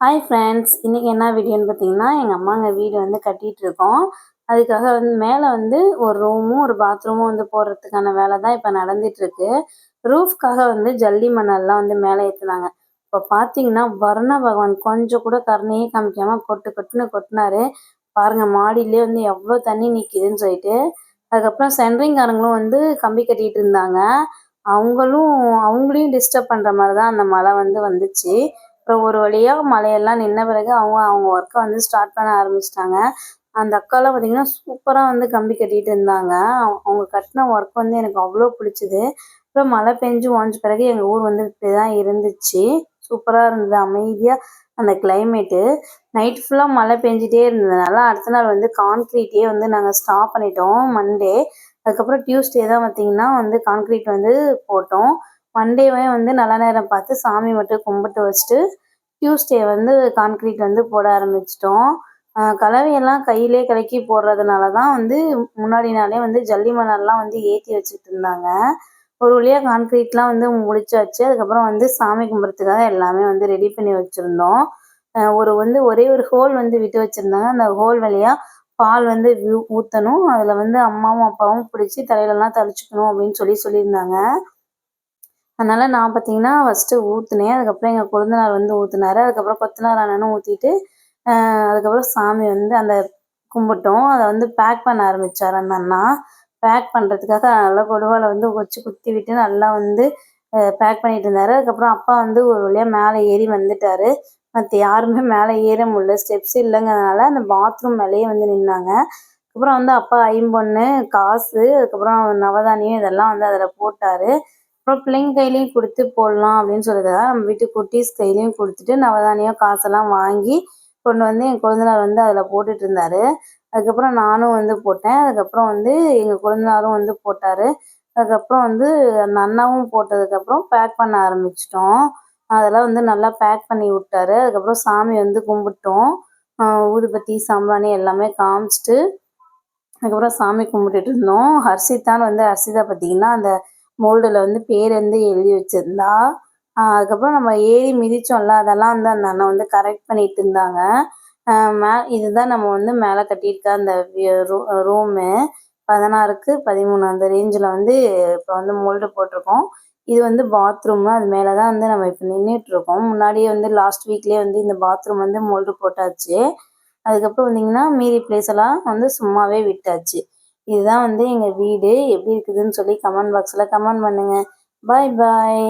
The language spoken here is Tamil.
ஹாய் ஃப்ரெண்ட்ஸ், இன்றைக்கி என்ன வீடியோன்னு பார்த்தீங்கன்னா, எங்கள் அம்மாங்க வீடு வந்து கட்டிகிட்டு இருக்கோம். அதுக்காக வந்து மேலே வந்து ஒரு ரூமும் ஒரு பாத்ரூமும் வந்து போடுறதுக்கான வேலை தான் இப்போ நடந்துகிட்ருக்கு. ரூஃப்காக வந்து ஜல்லி மணல்லாம் வந்து மேலே ஏற்றுனாங்க. இப்போ பார்த்தீங்கன்னா வருண பகவான் கொஞ்சம் கூட கருணையே காமிக்காமல் கொட்டுன்னு கொட்டினாரு. பாருங்கள், மாடியிலே வந்து எவ்வளோ தண்ணி நிற்கிதுன்னு சொல்லிட்டு. அதுக்கப்புறம் சென்ட்ரிங்காரங்களும் வந்து கம்பி கட்டிகிட்டு இருந்தாங்க. அவங்களையும் டிஸ்டர்ப் பண்ணுற மாதிரி தான் அந்த மழை வந்து வந்துச்சு. அப்புறம் ஒரு வழியாக மழையெல்லாம் நின்ன பிறகு அவங்க ஒர்க்கை வந்து ஸ்டார்ட் பண்ண ஆரம்பிச்சிட்டாங்க. அந்த அக்காலாம் பார்த்திங்கன்னா சூப்பராக வந்து கம்பி கட்டிகிட்டு இருந்தாங்க. அவங்க கட்டின ஒர்க் வந்து எனக்கு அவ்வளோ பிடிச்சிது. அப்புறம் மழை பெஞ்சு ஓஞ்ச பிறகு எங்கள் ஊர் வந்து இப்படி தான் இருந்துச்சு. சூப்பராக இருந்தது, அமைதியாக அந்த கிளைமேட்டு. நைட் ஃபுல்லாக மழை பெஞ்சிட்டே இருந்ததுனால அடுத்த நாள் வந்து கான்க்ரீட்டே வந்து நாங்கள் ஸ்டாப் பண்ணிட்டோம் மண்டே. அதுக்கப்புறம் டியூஸ்டே தான் பார்த்திங்கன்னா வந்து கான்க்ரீட் வந்து போட்டோம். மண்டேவே வந்து நல்ல நேரம் பார்த்து சாமி மட்டும் கும்பிட்டு வச்சுட்டு டியூஸ்டே வந்து கான்க்ரீட் வந்து போட ஆரம்பிச்சிட்டோம். கலவையெல்லாம் கையிலே கலக்கி போடுறதுனால தான் வந்து முன்னாடி நாளே வந்து ஜல்லி மணல்லாம் வந்து ஏற்றி வச்சுட்டு இருந்தாங்க. ஒரு வழியாக கான்க்ரீட்லாம் வந்து முடிச்சாச்சு. அதுக்கப்புறம் வந்து சாமி கும்பிட்றதுக்காக எல்லாமே வந்து ரெடி பண்ணி வச்சுருந்தோம். ஒரே ஒரு ஹோல் வந்து விட்டு வச்சுருந்தாங்க. அந்த ஹோல் வழியாக பால் வந்து ஊற்றணும். அதில் வந்து அம்மாவும் அப்பாவும் பிடிச்சி தலையிலலாம் தெளிச்சுக்கணும் அப்படின்னு சொல்லியிருந்தாங்க. அதனால் நான் பார்த்தீங்கன்னா ஃபஸ்ட்டு ஊற்றுனேன். அதுக்கப்புறம் எங்கள் கொழுந்தனார் வந்து ஊற்றுனாரு. அதுக்கப்புறம் கொத்தனார் அண்ணனும் ஊற்றிட்டு அதுக்கப்புறம் சாமி வந்து அந்த கும்பிட்டோம். அதை வந்து பேக் பண்ண ஆரம்பித்தார் அந்த அண்ணா. பேக் பண்ணுறதுக்காக நல்லா கொடுவால வந்து வச்சு குத்தி விட்டு நல்லா வந்து பேக் பண்ணிட்டு இருந்தார். அதுக்கப்புறம் அப்பா வந்து ஒரு வழியாக மேலே ஏறி வந்துட்டார். மற்ற யாருமே மேலே ஏற முடியல, ஸ்டெப்ஸ் இல்லைங்கிறதுனால அந்த பாத்ரூம் மேலேயே வந்து நின்னாங்க. அப்புறம் வந்து அப்பா ஐம்பொன்னு, காசு, அதுக்கப்புறம் நவதானியம் இதெல்லாம் வந்து அதில் போட்டார். அப்புறம் பிள்ளைங்க கையிலையும் கொடுத்து போடலாம் அப்படின்னு சொல்லிதான் நம்ம வீட்டு குட்டீஸ் கையிலையும் கொடுத்துட்டு நவதானியம் காசெல்லாம் வாங்கி கொண்டு வந்து என் கொழுந்தனார் வந்து அதில் போட்டுட்டு இருந்தார். அதுக்கப்புறம் நானும் வந்து போட்டேன். அதுக்கப்புறம் வந்து எங்கள் கொழுந்தனாரும் வந்து போட்டார். அதுக்கப்புறம் வந்து அந்த அண்ணாவும் போட்டதுக்கப்புறம் பேக் பண்ண ஆரம்பிச்சிட்டோம். அதெல்லாம் வந்து நல்லா பேக் பண்ணி விட்டாரு. அதுக்கப்புறம் சாமி வந்து கும்பிட்டோம். ஊதுபத்தி சாம்பிராணி எல்லாமே காமிச்சிட்டு அதுக்கப்புறம் சாமி கும்பிட்டுட்டு இருந்தோம். ஹர்ஷிதா பார்த்தீங்கன்னா அந்த மோல்டில் வந்து பேர் வந்து எழுதி வச்சுருந்தா. அதுக்கப்புறம் நம்ம ஏறி மிதித்தோம்ல, அதெல்லாம் வந்து அந்த அண்ணன் வந்து கரெக்ட் பண்ணிட்டு இருந்தாங்க. இதுதான் நம்ம வந்து மேலே கட்டியிருக்க அந்த ரூமு 16க்கு 13 அந்த ரேஞ்சில் வந்து இப்போ வந்து மோல்டு போட்டிருக்கோம். இது வந்து பாத்ரூமு. அது மேலே தான் வந்து நம்ம இப்போ நின்றுட்டுருக்கோம். முன்னாடியே வந்து லாஸ்ட் வீக்லேயே வந்து இந்த பாத்ரூம் வந்து மோல்டு போட்டாச்சு. அதுக்கப்புறம் வந்தீங்கன்னா மீதி பிளேஸ் எல்லாம் வந்து சும்மாவே விட்டாச்சு. இதுதான் வந்து எங்கள் வீடு எப்படி இருக்குதுன்னு சொல்லி கமெண்ட் பாக்ஸில் கமெண்ட் பண்ணுங்கள். பாய் பாய்.